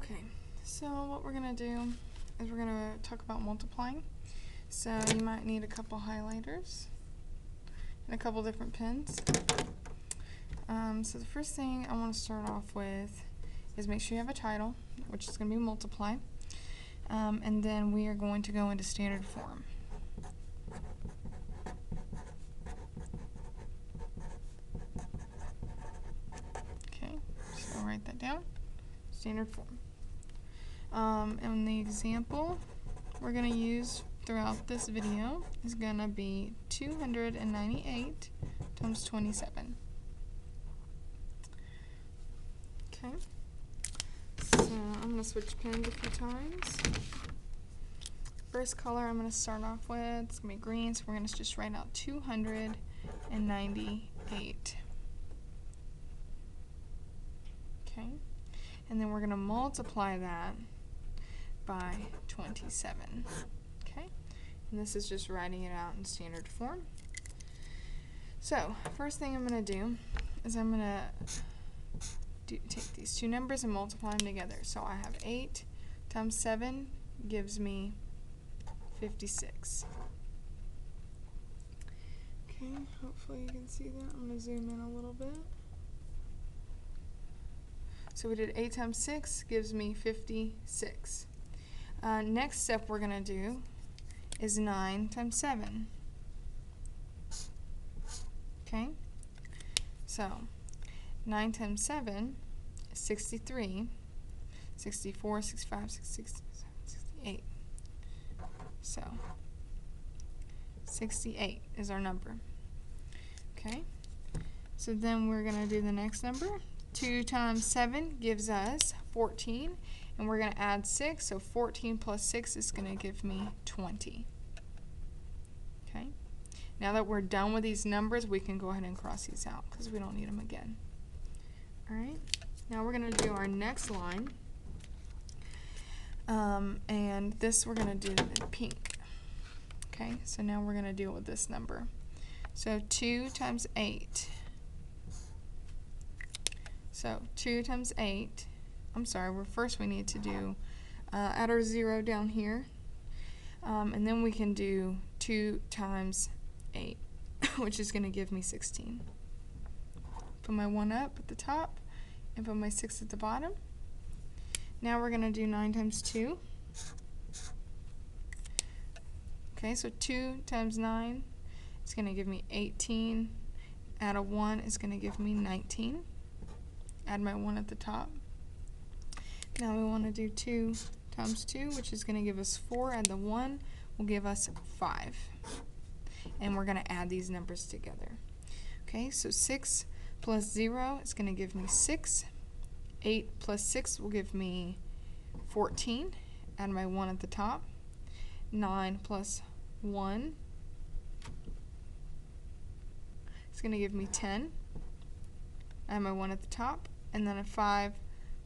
Okay, so what we're going to do is we're going to talk about multiplying. So you might need a couple highlighters and a couple different pens. So the first thing I want to start off with is make sure you have a title, which is going to be multiply, and then we are going to go into standard form. Okay, so I'll write that down, standard form. And the example we're going to use throughout this video is going to be 298 times 27. Okay, so I'm going to switch pens a few times. First color I'm going to start off with, it's going to be green, so we're going to just write out 298. Okay, and then we're going to multiply that by 27. Okay, and this is just writing it out in standard form. So, first thing I'm going to do is I'm going to take these two numbers and multiply them together. So I have 8 times 7 gives me 56. Okay, hopefully you can see that. I'm going to zoom in a little bit. So we did 8 times 6 gives me 56. Next step we're going to do is 9 times 7. Okay, so 9 times 7 is 63, 64, 65, 66, 68. So 68 is our number. Okay, so then we're going to do the next number. 2 times 7 gives us 14, and we're going to add 6, so 14 plus 6 is going to give me 20. Okay, now that we're done with these numbers, we can go ahead and cross these out because we don't need them again. Alright, now we're going to do our next line, and this we're going to do in pink. Okay, so now we're going to deal with this number. So 2 times 8. So 2 times 8, I'm sorry, first we need to do, add our 0 down here, and then we can do 2 times 8, which is going to give me 16. Put my 1 up at the top, and put my 6 at the bottom. Now we're going to do 9 times 2. Okay, so 2 times 9 is going to give me 18. Add a 1 is going to give me 19. Add my 1 at the top. Now we want to do 2 times 2, which is going to give us 4. Add the 1 will give us 5. And we're going to add these numbers together. Okay, so 6 plus 0 is going to give me 6. 8 plus 6 will give me 14. Add my 1 at the top. 9 plus 1 is going to give me 10. Add my 1 at the top. And then a 5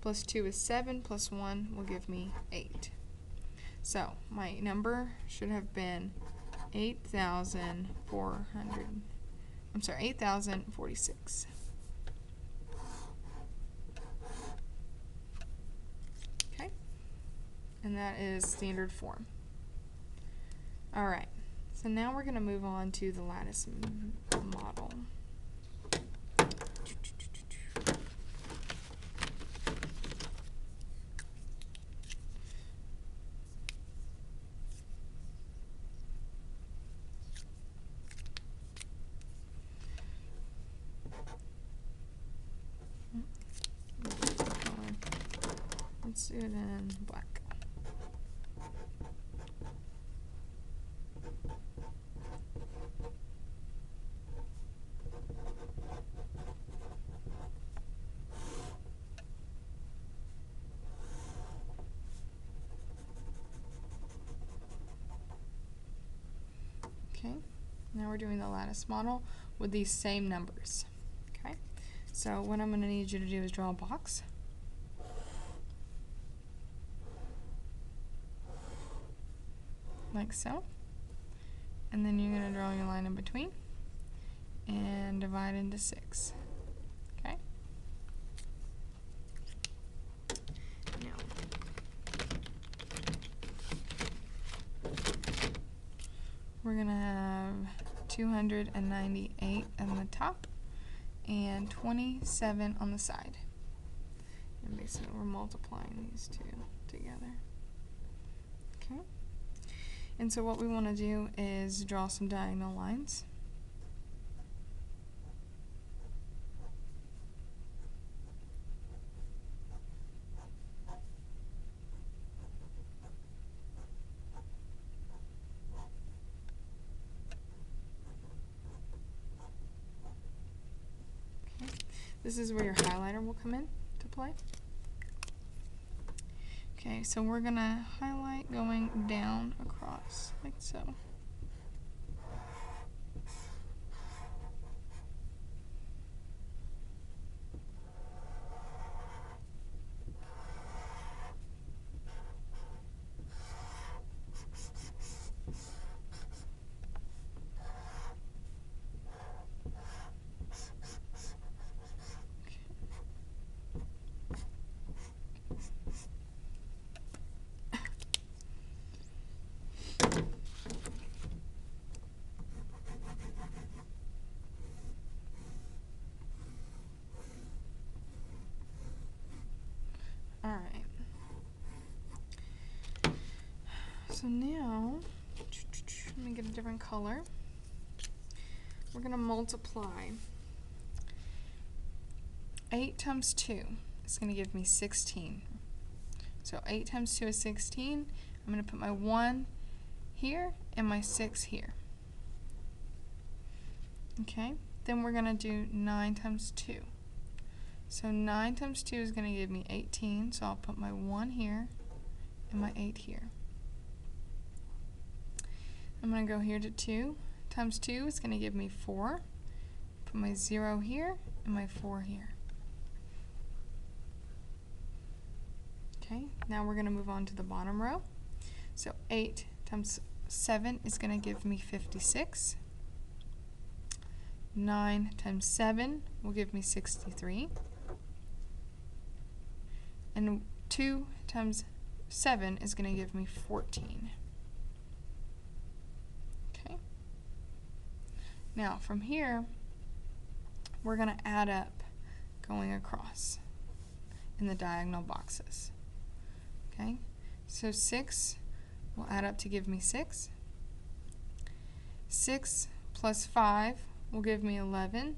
plus 2 is 7, plus 1 will give me 8. So my number should have been 8,046. Okay, and that is standard form. Alright, so now we're going to move on to the lattice model. Let's do it in black. Okay, now we're doing the lattice model with these same numbers. Okay, so what I'm going to need you to do is draw a box. Like so, and then you're going to draw your line in between and divide into 6. Okay. Now we're going to have 298 on the top and 27 on the side. And basically we're multiplying these two together. Okay. And so what we want to do is draw some diagonal lines. Okay. This is where your highlighter will come in to play. Okay, so we're going to highlight going down across, like so. Alright, so now, let me get a different color. We're going to multiply 8 times 2 is going to give me 16. So 8 times 2 is 16. I'm going to put my 1 here and my 6 here. Okay, then we're going to do 9 times 2. So 9 times 2 is going to give me 18, so I'll put my 1 here and my 8 here. I'm going to go here to 2 times 2 is going to give me 4. Put my 0 here and my 4 here. Okay, now we're going to move on to the bottom row. So 8 times 7 is going to give me 56. 9 times 7 will give me 63. And 2 times 7 is going to give me 14. Okay. Now from here, we're going to add up going across in the diagonal boxes. Okay. So 6 will add up to give me 6. 6 plus 5 will give me 11.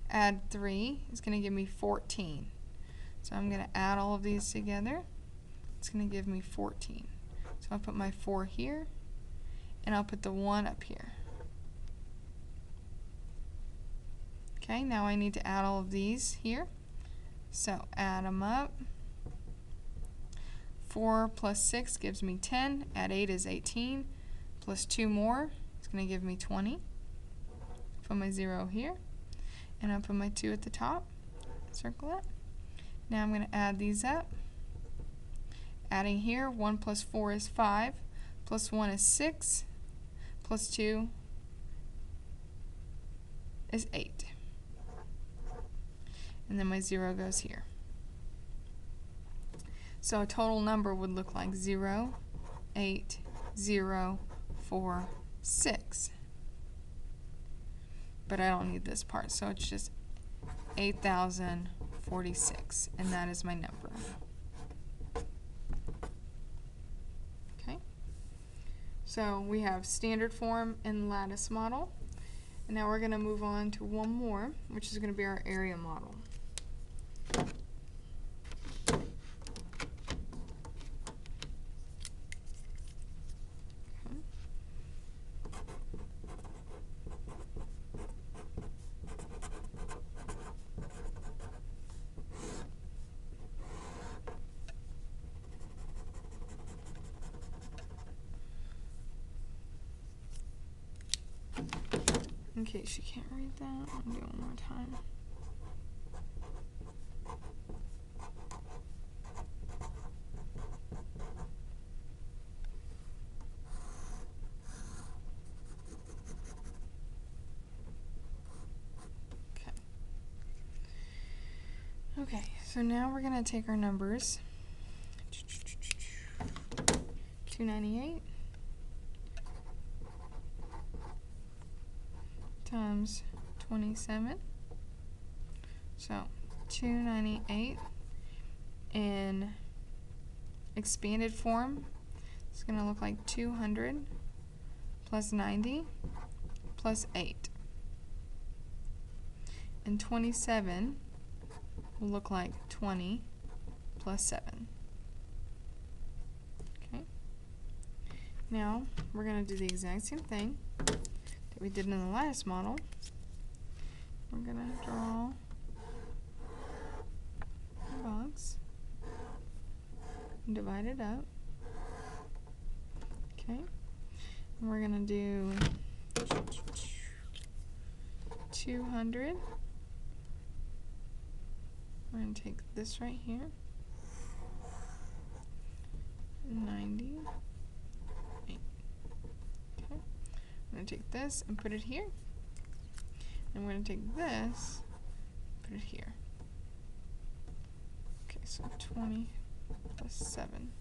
Add 3 is going to give me 14. So I'm going to add all of these together. It's going to give me 14. So I'll put my 4 here, and I'll put the 1 up here. Okay, now I need to add all of these here. So add them up. 4 plus 6 gives me 10. Add 8 is 18. Plus 2 more is going to give me 20. Put my 0 here, and I'll put my 2 at the top. Circle it. Now I'm going to add these up. Adding here, 1 plus 4 is 5, plus 1 is 6, plus 2 is 8. And then my 0 goes here. So a total number would look like 0, 8, 0, 4, 6. But I don't need this part, so it's just 8,046, and that is my number. Okay, so we have standard form and lattice model, and now we're going to move on to one more, which is going to be our area model. In case you can't read that, I'll do it one more time. Okay, so now we're going to take our numbers. 298, times 27. So 298 in expanded form, it's going to look like 200 plus 90 plus 8. And 27 will look like 20 plus 7. Okay. Now we're going to do the exact same thing that we did in the lattice model. We're going to draw a box and divide it up. Okay. And we're going to do 200. We're going to take this right here, 90. Okay. I'm going to take this and put it here. And we're going to take this, put it here. Okay, so 20 plus 7.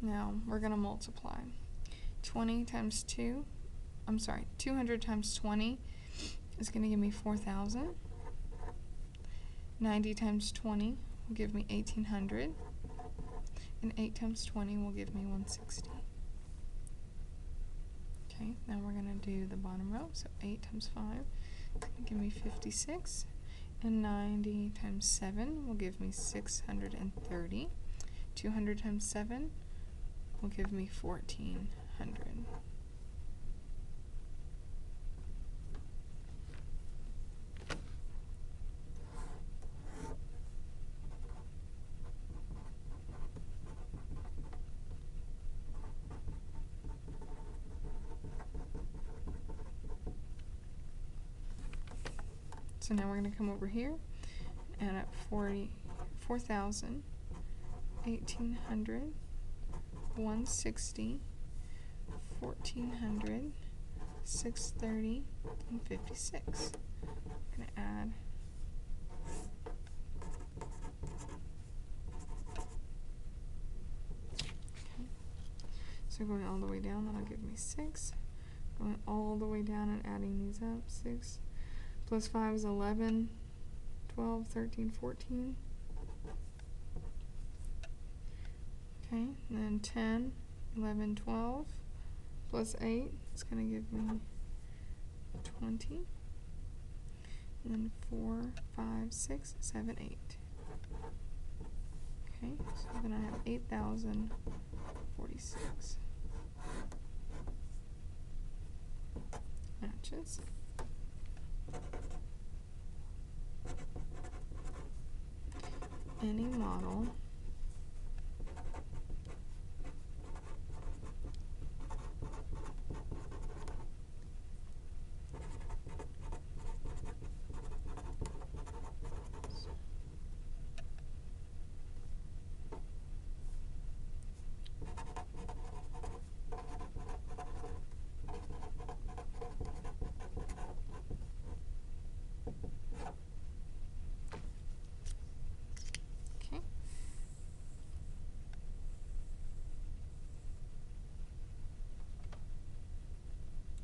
Now we're going to multiply. 200 times 20 is going to give me 4,000. 90 times 20 will give me 1,800. And 8 times 20 will give me 160. Okay, now we're going to do the bottom row. So 8 times 5 is going to give me 56. And 90 times 7 will give me 630. 200 times 7 will give me 1,400. So now we're going to come over here and add up 4,000, 1,800, 160, 1,400, 630, and 56. I'm going to add so going all the way down, that'll give me 6. Going all the way down and adding these up, 6 plus 5 is 11, 12, 13, 14. Okay, and then 10, 11, 12, plus 8, it's going to give me 20. And then 4, 5, 6, 7, 8. Okay, so then I have 8,046. Matches. Any model